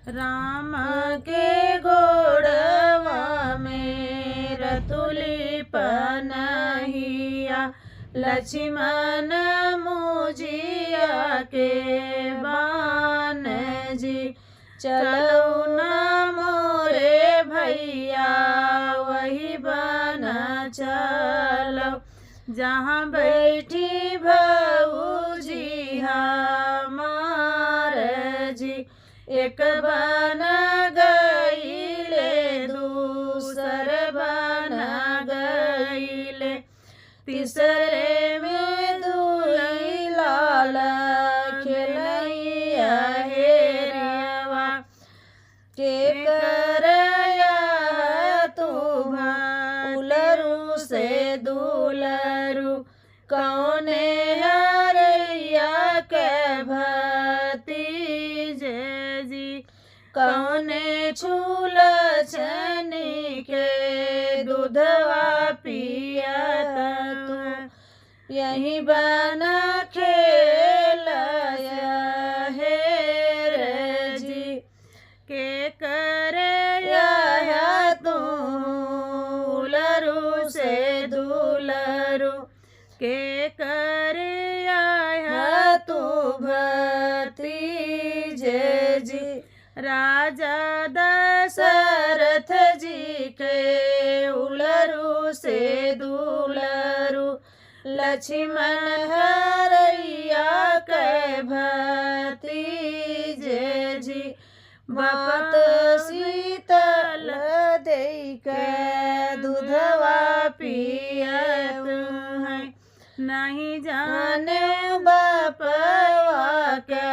राम के गोड़वा में रतुली पनहिया, लक्ष्मण मुजिया के बान जी। चलो न मोरे भैया वही बन चलो, जहाँ बैठी भौजी हमार जी। एक बन गईले दूसर बन गईले, तीसरे में दुई लाल खेलैया हेरवा। के करया तू उलरू से दुलरू, कौने हरैया के भतीजे जी। कौने छूल छनी के दूधवा पियत तू, यही बना खेल हेर जी। के करया तू उलरू से दुलरू, के करया तू भतीजे जी। राजा दशरथ जी के उलरू से दुलरू, लक्ष्मण हरैया के भतीजे जी। बपत शीतल दई के दूधवा पियत है, नहीं जाने बपवा के